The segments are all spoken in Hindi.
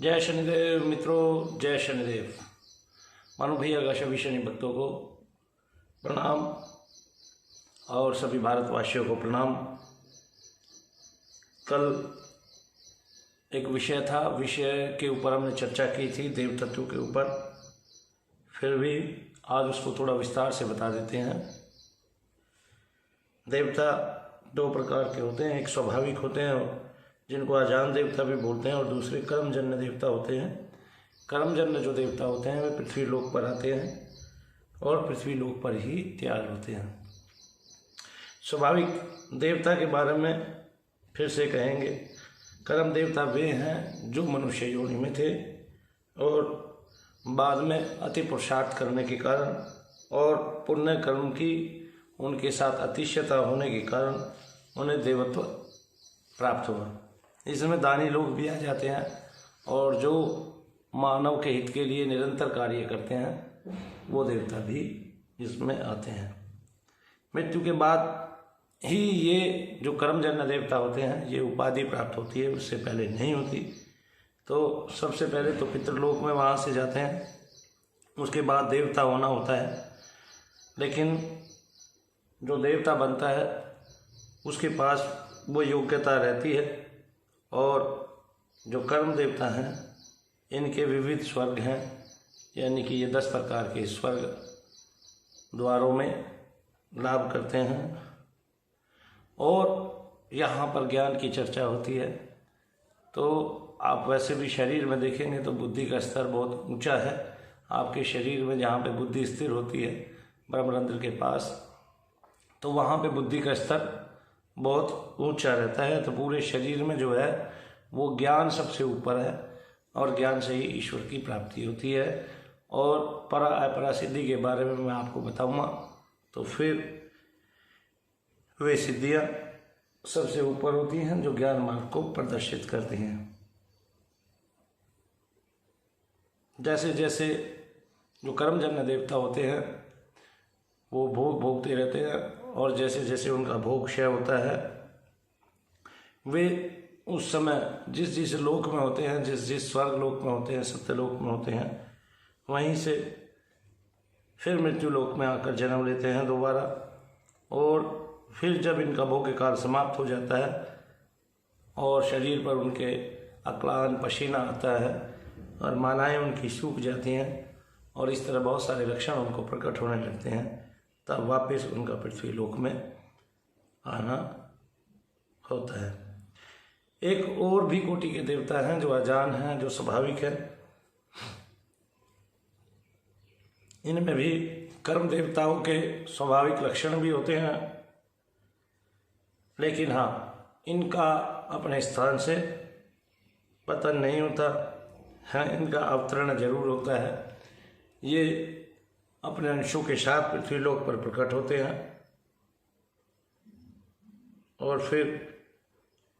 जय शनिदेव मित्रों, जय शनिदेव। मानो भैया का सभी शनि भक्तों को प्रणाम और सभी भारतवासियों को प्रणाम। कल एक विषय के ऊपर हमने चर्चा की थी, देव तत्व के ऊपर। फिर भी आज उसको थोड़ा विस्तार से बता देते हैं। देवता दो प्रकार के होते हैं, एक स्वाभाविक होते हैं जिनको अजान देवता भी बोलते हैं, और दूसरे कर्मजन्य देवता होते हैं। कर्मजन्य जो देवता होते हैं वे पृथ्वी लोक पर आते हैं और पृथ्वी लोक पर ही तैयार होते हैं। स्वाभाविक देवता के बारे में फिर से कहेंगे। कर्म देवता वे हैं जो मनुष्य योनि में थे और बाद में अति पुरुषार्थ करने के कारण और पुण्य कर्म की उनके साथ अतिशयता होने के कारण उन्हें देवत्व प्राप्त हुआ। इसमें दानी लोग भी आ जाते हैं और जो मानव के हित के लिए निरंतर कार्य करते हैं वो देवता भी इसमें आते हैं। मृत्यु के बाद ही ये जो कर्मजन्य देवता होते हैं ये उपाधि प्राप्त होती है, उससे पहले नहीं होती। तो सबसे पहले तो पितृलोक में वहाँ से जाते हैं, उसके बाद देवता होना होता है। लेकिन जो देवता बनता है उसके पास वो योग्यता रहती है। और जो कर्म देवता हैं इनके विविध स्वर्ग हैं, यानी कि ये 10 प्रकार के स्वर्ग द्वारों में लाभ करते हैं। और यहाँ पर ज्ञान की चर्चा होती है। तो आप वैसे भी शरीर में देखेंगे तो बुद्धि का स्तर बहुत ऊंचा है। आपके शरीर में जहाँ पे बुद्धि स्थिर होती है ब्रह्मरंध्र के पास, तो वहाँ पे बुद्धि का स्तर बहुत ऊंचा रहता है। तो पूरे शरीर में जो है वो ज्ञान सबसे ऊपर है और ज्ञान से ही ईश्वर की प्राप्ति होती है। और परा अपरा सिद्धि के बारे में मैं आपको बताऊंगा, तो फिर वे सिद्धियां सबसे ऊपर होती हैं जो ज्ञान मार्ग को प्रदर्शित करती हैं। जैसे जैसे जो कर्मजन्य देवता होते हैं वो भोग भोगते रहते हैं, और जैसे जैसे उनका भोग क्षय होता है वे उस समय जिस जिस लोक में होते हैं, जिस जिस स्वर्ग लोक में होते हैं, सत्यलोक में होते हैं, वहीं से फिर मृत्यु लोक में आकर जन्म लेते हैं दोबारा। और फिर जब इनका भोग काल समाप्त हो जाता है और शरीर पर उनके अक्लान पसीना आता है और मालाएं उनकी सूख जाती हैं और इस तरह बहुत सारे लक्षण उनको प्रकट होने लगते हैं, तब वापस उनका पृथ्वी लोक में आना होता है। एक और भी कोटि के देवता हैं जो अजान हैं, जो स्वाभाविक है। इनमें भी कर्म देवताओं के स्वाभाविक लक्षण भी होते हैं, लेकिन हाँ इनका अपने स्थान से पतन नहीं होता है, इनका अवतरण जरूर होता है। ये अपने अंशों के साथ पृथ्वी लोक पर प्रकट होते हैं और फिर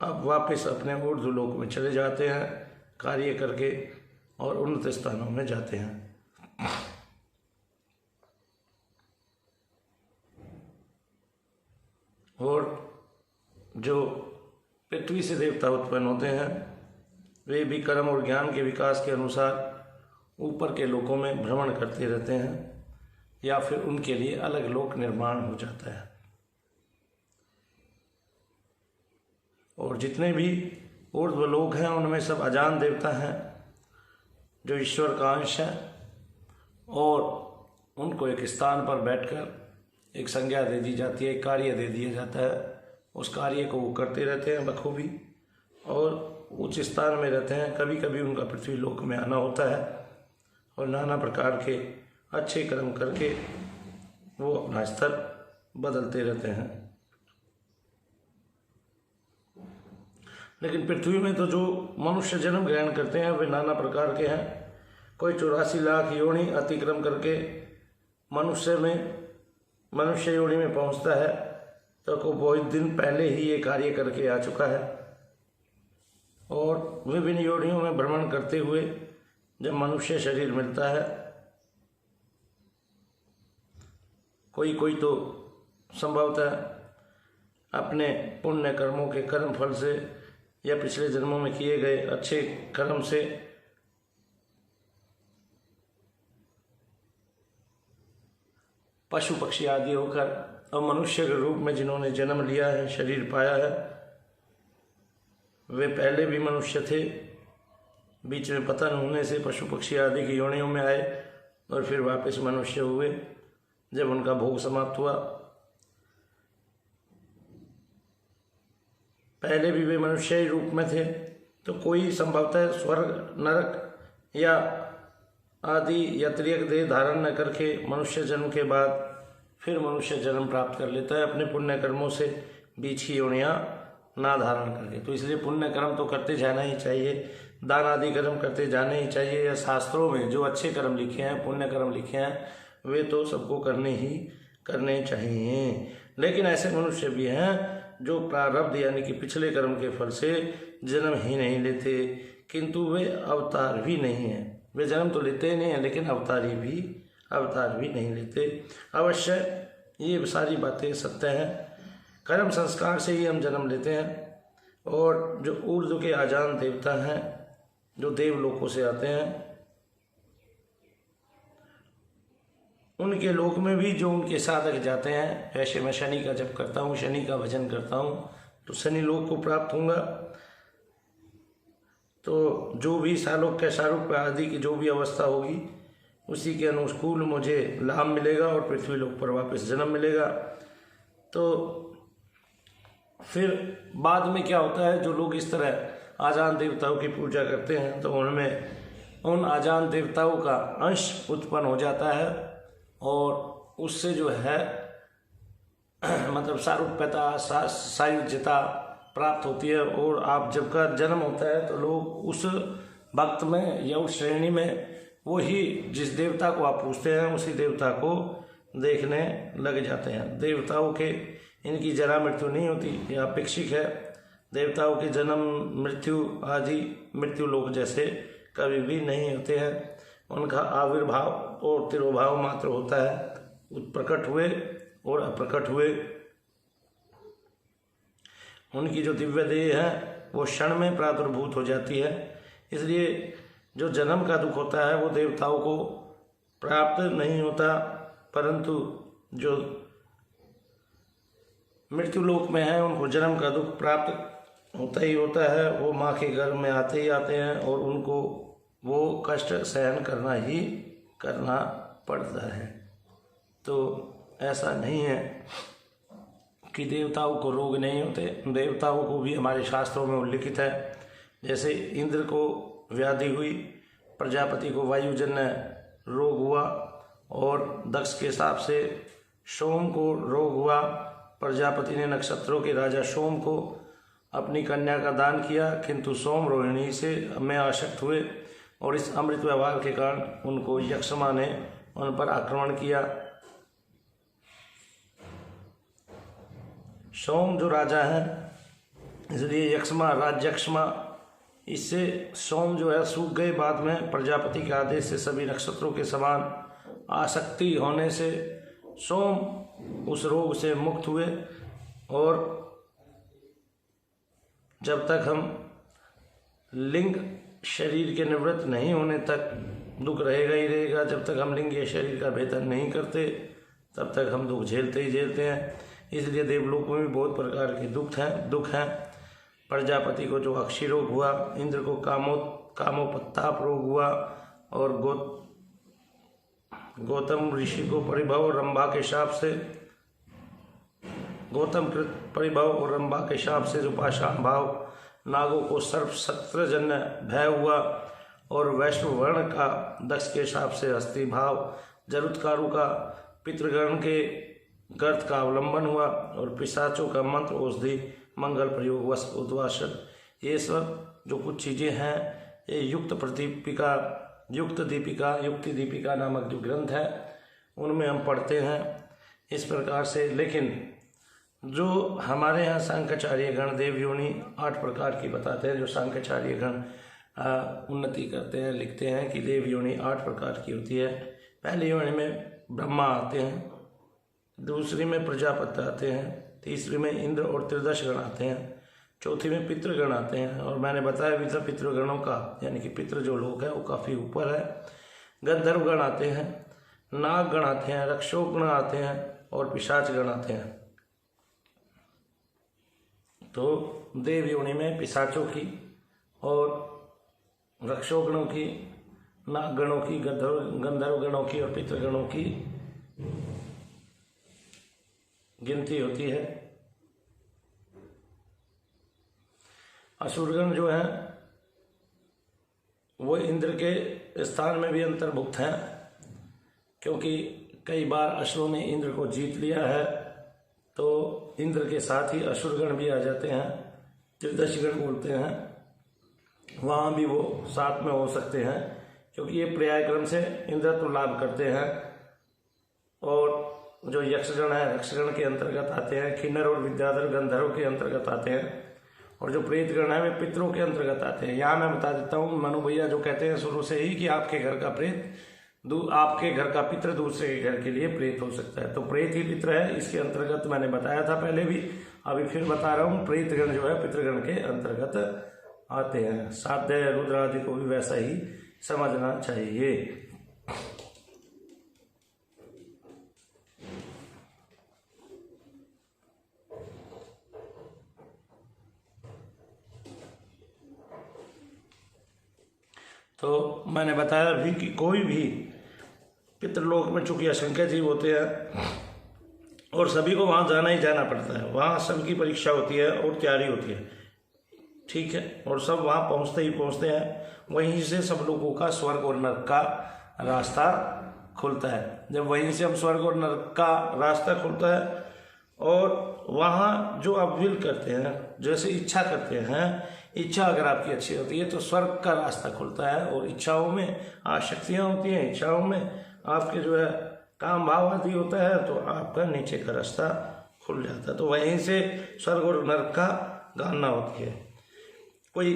अब वापस अपने ऊर्ध्व लोक में चले जाते हैं कार्य करके और उन्नत स्थानों में जाते हैं। और जो पृथ्वी से देवता उत्पन्न होते हैं वे भी कर्म और ज्ञान के विकास के अनुसार ऊपर के लोकों में भ्रमण करते रहते हैं या फिर उनके लिए अलग लोक निर्माण हो जाता है। और जितने भी ऊर्ध्व लोक हैं उनमें सब अजान देवता हैं जो ईश्वर का अंश है, और उनको एक स्थान पर बैठकर एक संज्ञा दे दी जाती है, एक कार्य दे दिया जाता है। उस कार्य को वो करते रहते हैं बखूबी और उच्च स्थान में रहते हैं। कभी कभी उनका पृथ्वी लोक में आना होता है और नाना प्रकार के अच्छे कर्म करके वो अपना स्तर बदलते रहते हैं। लेकिन पृथ्वी में तो जो मनुष्य जन्म ग्रहण करते हैं वे नाना प्रकार के हैं। कोई 84 लाख योनि अतिक्रम करके मनुष्य योनि में पहुंचता है, तो को बहुत दिन पहले ही ये कार्य करके आ चुका है। और विभिन्न योनियों में भ्रमण करते हुए जब मनुष्य शरीर मिलता है, कोई तो संभवतः अपने पुण्य कर्मों के कर्म फल से या पिछले जन्मों में किए गए अच्छे कर्म से पशु पक्षी आदि होकर और मनुष्य के रूप में जिन्होंने जन्म लिया है, शरीर पाया है, वे पहले भी मनुष्य थे, बीच में पतन होने से पशु पक्षी आदि की योनियों में आए और फिर वापस मनुष्य हुए जब उनका भोग समाप्त हुआ। पहले भी वे मनुष्य ही रूप में थे, तो कोई संभवतः स्वर्ग, नरक या आदि या त्रियक देह धारण न करके मनुष्य जन्म के बाद फिर मनुष्य जन्म प्राप्त कर लेता है अपने पुण्य कर्मों से, बीच की योनियाँ ना धारण करके। तो इसलिए पुण्य कर्म तो करते जाना ही चाहिए, दान आदि कर्म करते जाने ही चाहिए। या शास्त्रों में जो अच्छे कर्म लिखे हैं, पुण्य कर्म लिखे हैं, वे तो सबको करने चाहिए। लेकिन ऐसे मनुष्य भी हैं जो प्रारब्ध यानी कि पिछले कर्म के फल से जन्म ही नहीं लेते, किंतु वे अवतार भी नहीं हैं। वे जन्म तो लेते नहीं हैं लेकिन अवतार भी नहीं लेते। अवश्य ये सारी बातें सत्य हैं। कर्म संस्कार से ही हम जन्म लेते हैं, और जो ऊर्ध्व के अजान देवता हैं, जो देवलोकों से आते हैं, उनके लोक में भी जो उनके साधक जाते हैं, ऐसे मैं शनि का जप करता हूँ, शनि का भजन करता हूँ, तो शनि लोक को प्राप्त होऊंगा। तो जो भी सालोक के सारूप आदि की जो भी अवस्था होगी, उसी के अनुकूल मुझे लाभ मिलेगा और पृथ्वी लोक पर वापस जन्म मिलेगा। तो फिर बाद में क्या होता है, जो लोग इस तरह आजान देवताओं की पूजा करते हैं, तो उनमें उन आजान देवताओं का अंश उत्पन्न हो जाता है, और उससे जो है मतलब सारूप्यता, सायुज्यता प्राप्त होती है। और आप जब का जन्म होता है तो लोग उस भक्त में या उस श्रेणी में वही जिस देवता को आप पूछते हैं उसी देवता को देखने लग जाते हैं। देवताओं के इनकी जरा मृत्यु नहीं होती, यह अपेक्षित है। देवताओं के जन्म, मृत्यु आदि मृत्यु लोक जैसे कभी भी नहीं होते हैं। उनका आविर्भाव और तिरोभाव मात्र होता है, प्रकट हुए और अप्रकट हुए। उनकी जो दिव्य देह है वो क्षण में प्रादुर्भूत हो जाती है। इसलिए जो जन्म का दुख होता है वो देवताओं को प्राप्त नहीं होता, परंतु जो मृत्यु लोक में है उनको जन्म का दुख प्राप्त होता ही होता है। वो माँ के गर्भ में आते ही आते हैं और उनको वो कष्ट सहन करना पड़ता है। तो ऐसा नहीं है कि देवताओं को रोग नहीं होते, देवताओं को भी हमारे शास्त्रों में उल्लिखित है। जैसे इंद्र को व्याधि हुई, प्रजापति को वायुजन्य रोग हुआ, और दक्ष के हिसाब से सोम को रोग हुआ। प्रजापति ने नक्षत्रों के राजा सोम को अपनी कन्या का दान किया, किंतु सोम रोहिणी से में आसक्त हुए और इस अमृत व्यवहार के कारण उनको यक्षमा ने उन पर आक्रमण किया। सोम जो राजा है, इसलिए यक्षमा, राज्यक्षमा, इससे सोम जो है सूख गए। बाद में प्रजापति के आदेश से सभी नक्षत्रों के समान आसक्ति होने से सोम उस रोग से मुक्त हुए। और जब तक हम लिंग शरीर के निवृत्त नहीं होने तक दुख रहेगा ही रहेगा। जब तक हम लिंग या शरीर का भेदन नहीं करते तब तक हम दुख झेलते ही झेलते हैं। इसलिए देवलोक में भी बहुत प्रकार के दुख हैं। प्रजापति को जो अक्षी रोग हुआ, इंद्र को कामोपत्ताप रोग हुआ, और गौतम ऋषि को परिभव और रंभा के शाप से जो पाषाण भाव, नागों को सर्प सत्रजन्य भय हुआ, और वैष्णव वर्ण का दक्ष के शाप से हस्ती भाव, जरुत्कारु का पितृगण के गर्त का अवलंबन हुआ, और पिशाचों का मंत्र औषधि मंगल प्रयोग वश उद्वासन। ये सब जो कुछ चीज़ें हैं, ये युक्ति दीपिका नामक जो ग्रंथ है उनमें हम पढ़ते हैं इस प्रकार से। लेकिन जो हमारे यहाँ सांख्याचार्य गण देव योनि 8 प्रकार की बताते हैं, जो सांख्याचार्य गण उन्नति करते हैं, लिखते हैं कि देव योनि 8 प्रकार की होती है। पहली योनि में ब्रह्मा आते हैं, दूसरी में प्रजापति आते हैं, तीसरी में इंद्र और त्रिदश गण आते हैं, चौथी में पितृगण आते हैं। और मैंने बताया भी था पितृगणों का, यानी कि पितृ जो लोग हैं वो काफ़ी ऊपर है। गंधर्व गण आते हैं, नाग गण आते हैं, रक्षोग गण आते हैं और पिशाच गण आते हैं। तो देव योनि में पिशाचों की और रक्षोगणों की, नाग गणों की, गंधर्व गणों की और पितृगणों की गिनती होती है। असुरगण जो है वो इंद्र के स्थान में भी अंतर्भुक्त हैं, क्योंकि कई बार असुरों ने इंद्र को जीत लिया है, तो इंद्र के साथ ही असुरगण भी आ जाते हैं, त्रिदशीगण बोलते हैं, वहाँ भी वो साथ में हो सकते हैं, क्योंकि ये पर्याय क्रम से इंद्रत्व लाभ करते हैं। और जो यक्षगण है रक्षगण के अंतर्गत आते हैं, किन्नर और विद्याधर गंधर्व के अंतर्गत आते हैं, और जो प्रेतगण है वे पितरों के अंतर्गत आते हैं। यहाँ मैं बता देता हूँ, मनु भैया जो कहते हैं शुरू से ही कि आपके घर का प्रेत आपके घर का पितृ दूसरे के घर के लिए प्रेत हो सकता है, तो प्रेत ही पितृ है, इसके अंतर्गत मैंने बताया था पहले भी, अभी फिर बता रहा हूँ। प्रेतगण जो है पितृगण के अंतर्गत आते हैं। साध्य रुद्र आदि को भी वैसा ही समझना चाहिए। तो मैंने बताया भी कि कोई भी पितृलोक में चूंकि असंख्य जीव होते हैं और सभी को वहाँ जाना ही जाना पड़ता है, वहाँ सबकी परीक्षा होती है और तैयारी होती है, ठीक है, और सब वहाँ पहुँचते ही पहुँचते हैं। वहीं से सब लोगों का स्वर्ग और नरक का रास्ता खुलता है। जब वहीं से हम स्वर्ग और नरक का रास्ता खुलता है और वहाँ जो आप विल करते हैं, जैसे इच्छा करते हैं, इच्छा अगर आपकी अच्छी होती है तो स्वर्ग का रास्ता खुलता है, और इच्छाओं में आसक्तियाँ होती हैं, इच्छाओं में आपके जो है काम भाव आदि होता है, तो आपका नीचे का रास्ता खुल जाता है। तो वहीं से स्वर्ग और नरक का गणना होती है। कोई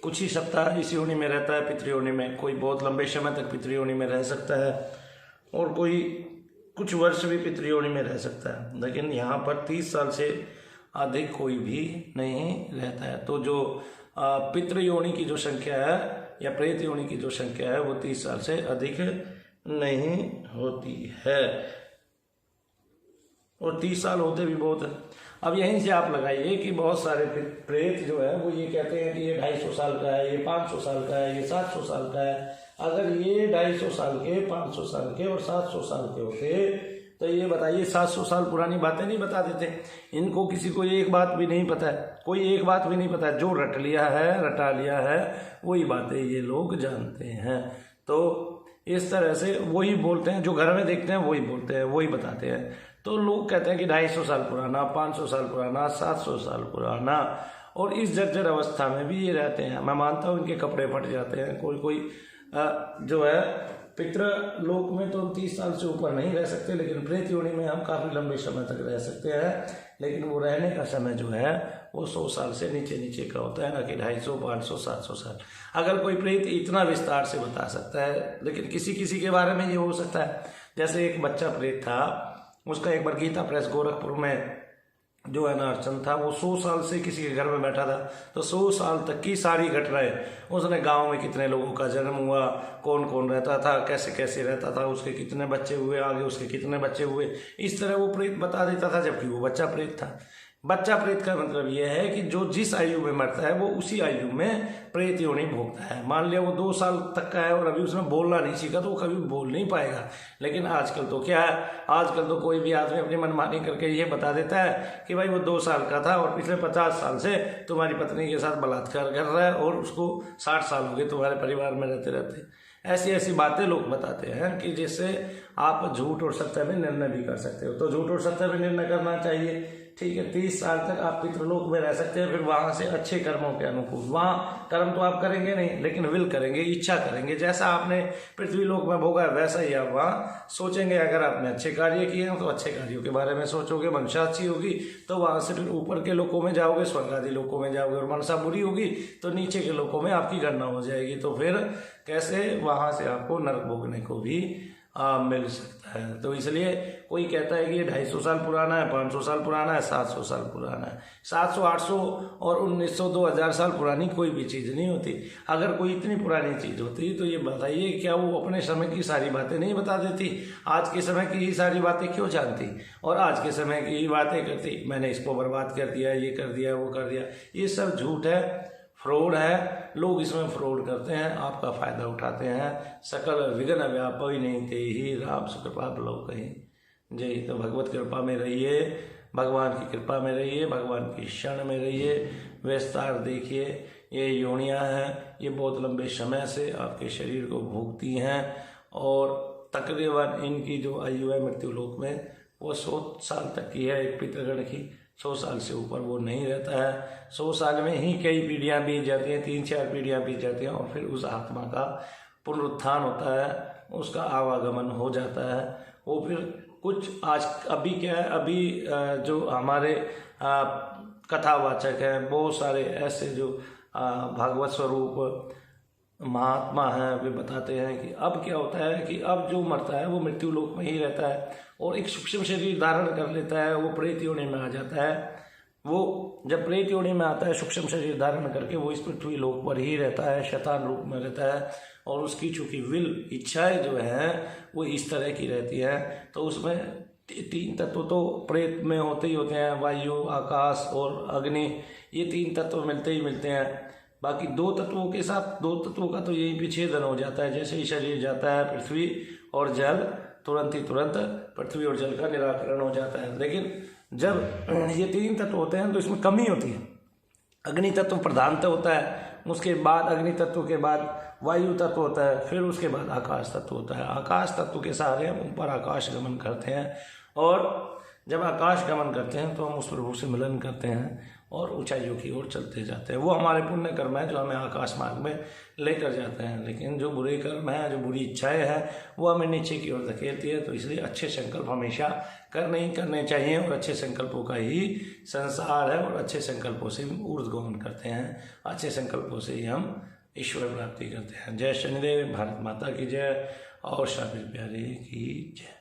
कुछ ही सप्ताह इस योनि में रहता है पितृयोनि में, कोई बहुत लंबे समय तक पितृयोनि में रह सकता है, और कोई कुछ वर्ष भी पितृयोनि में रह सकता है, लेकिन यहाँ पर 30 साल से अधिक कोई भी नहीं रहता है। तो जो पितृयोनि की जो संख्या है या प्रेत योनि की जो संख्या है वो 30 साल से अधिक नहीं होती है, और 30 साल होते भी बहुत है। अब यहीं से आप लगाइए कि बहुत सारे प्रेत जो है वो ये कहते हैं कि ये 250 साल का है, ये 500 साल का है, ये 700 साल का है। अगर ये 250 साल के, 500 साल के और 700 साल के होते तो ये बताइए 700 साल पुरानी बातें नहीं बता देते। इनको किसी को एक बात भी नहीं पता है, कोई एक बात भी नहीं पता है, जो रट लिया है, रटा लिया है, वही बातें ये लोग जानते हैं। तो इस तरह से वही बोलते हैं, जो घर में देखते हैं वही बोलते हैं, वही बताते हैं। तो लोग कहते हैं कि 250 साल पुराना, 500 साल पुराना, 700 साल पुराना, और इस जर्जर अवस्था में भी ये रहते हैं। मैं मानता हूँ इनके कपड़े फट जाते हैं, कोई जो है पितृ लोक में तो 30 साल से ऊपर नहीं रह सकते, लेकिन प्रेत योनि में हम काफ़ी लंबे समय तक रह सकते हैं, लेकिन वो रहने का समय जो है वो 100 साल से नीचे नीचे का होता है, ना कि 250, 500, 700 साल। अगर कोई प्रेत इतना विस्तार से बता सकता है, लेकिन किसी किसी के बारे में ये हो सकता है। जैसे एक बच्चा प्रेत था, उसका एक बार गीता प्रेस गोरखपुर में जो है ना अर्चन था, वो 100 साल से किसी के घर में बैठा था, तो 100 साल तक की सारी घटनाएं, उसने गांव में कितने लोगों का जन्म हुआ, कौन कौन रहता था, कैसे कैसे रहता था, उसके कितने बच्चे हुए, आगे उसके कितने बच्चे हुए, इस तरह वो प्रेत बता देता था, जबकि वो बच्चा प्रेत था। बच्चा प्रेत का मतलब यह है कि जो जिस आयु में मरता है वो उसी आयु में प्रेत योनि भोगता है। मान लिया वो 2 साल तक का है और अभी उसने बोलना नहीं सीखा, तो वो कभी बोल नहीं पाएगा। लेकिन आजकल तो क्या है, आजकल तो कोई भी आदमी अपनी मनमानी करके ये बता देता है कि भाई वो 2 साल का था और पिछले 50 साल से तुम्हारी पत्नी के साथ बलात्कार कर रहा है और उसको 60 साल हो गए तुम्हारे परिवार में रहते रहते। ऐसी ऐसी बातें लोग बताते हैं कि जिससे आप झूठ और सत्य में निर्णय भी कर सकते हो। तो झूठ और सत्य में निर्णय करना चाहिए, ठीक है। 30 साल तक आप पितृलोक में रह सकते हैं, फिर वहां से अच्छे कर्मों के अनुकूल, वहाँ कर्म तो आप करेंगे नहीं, लेकिन विल करेंगे, इच्छा करेंगे। जैसा आपने पृथ्वीलोक में भोगा है वैसा ही आप वहाँ सोचेंगे। अगर आपने अच्छे कार्य किए हैं तो अच्छे कार्यों के बारे में सोचोगे, मनसा अच्छी होगी तो वहां से फिर ऊपर के लोकों में जाओगे, स्वर्ग आदि लोकों में जाओगे, और मनसा बुरी होगी तो नीचे के लोकों में आपकी गणना हो जाएगी। तो फिर कैसे वहां से आपको नरक भोगने को भी मिल सकता है। तो इसलिए कोई कहता है कि ये 250 साल पुराना है, 500 साल पुराना है, 700 साल पुराना है। 700, 800 और 1900, 2000 साल पुरानी कोई भी चीज़ नहीं होती। अगर कोई इतनी पुरानी चीज़ होती तो ये बताइए क्या वो अपने समय की सारी बातें नहीं बता देती? आज के समय की ही सारी बातें क्यों जानती और आज के समय की ही बातें करती? मैंने इसको बर्बाद कर दिया, ये कर दिया, वो कर दिया। ये सब झूठ है, फ्रॉड है। लोग इसमें फ्रॉड करते हैं, आपका फायदा उठाते हैं। सकल विघ्न व्यापी नहीं ते ही राम सुकृपा लोग कहीं जय। तो भगवत कृपा में रहिए, भगवान की कृपा में रहिए, भगवान की शरण में रहिए। विस्तार देखिए, ये योनियां हैं, ये बहुत लंबे समय से आपके शरीर को भोगती हैं और तकरीबन इनकी जो आयु है मृत्यु लोक में वो 100 साल तक की है। एक पितृगण की 100 साल से ऊपर वो नहीं रहता है। 100 साल में ही कई पीढ़ियां बीत जाती हैं, 3-4 पीढ़ियां बीत जाती हैं और फिर उस आत्मा का पुनरुत्थान होता है, उसका आवागमन हो जाता है। वो फिर कुछ आज अभी क्या है, अभी जो हमारे कथावाचक हैं, बहुत सारे ऐसे जो भागवत स्वरूप महात्मा हैं, वे बताते हैं कि अब क्या होता है कि अब जो मरता है वो मृत्यु लोक में ही रहता है और एक सूक्ष्म शरीर धारण कर लेता है, वो प्रेत योनि में आ जाता है। वो जब प्रेत योनि में आता है सूक्ष्म शरीर धारण करके, वो इस पृथ्वी लोक पर ही रहता है, शैतान रूप में रहता है और उसकी चूंकि विल इच्छाएं जो हैं वो इस तरह की रहती है। तो उसमें 3 तत्व तो प्रेत में होते ही होते हैं, वायु, आकाश और अग्नि। ये 3 तत्व मिलते ही मिलते हैं। बाकी 2 तत्वों के साथ 2 तत्वों का तो यही विच्छेदन हो जाता है। जैसे ही शरीर जाता है पृथ्वी और जल, तुरंत ही तुरंत पृथ्वी और जल का निराकरण हो जाता है। लेकिन जब ये 3 तत्व होते हैं तो इसमें कमी होती है। अग्नि तत्व प्रधानतः होता है, उसके बाद अग्नि तत्व के बाद वायु तत्व होता है, फिर उसके बाद आकाश तत्व होता है। आकाश तत्व के सहारे हम ऊपर आकाश गमन करते हैं और जब आकाश गमन करते हैं तो हम उस प्रभु से मिलन करते हैं और ऊंचाइयों की ओर चलते जाते हैं। वो हमारे पुण्य कर्म है जो हमें आकाश मार्ग में लेकर जाते हैं। लेकिन जो बुरे कर्म है, जो बुरी इच्छाएं हैं, वो हमें नीचे की ओर धकेलती है। तो इसलिए अच्छे संकल्प हमेशा करने चाहिए और अच्छे संकल्पों का ही संसार है और अच्छे संकल्पों से हम ऊर्ध्वगमन करते हैं। अच्छे संकल्पों से ही हम ईश्वर प्राप्ति करते हैं। जय शनिदेव, भारत माता की जय और शाबिर प्यारे की जय।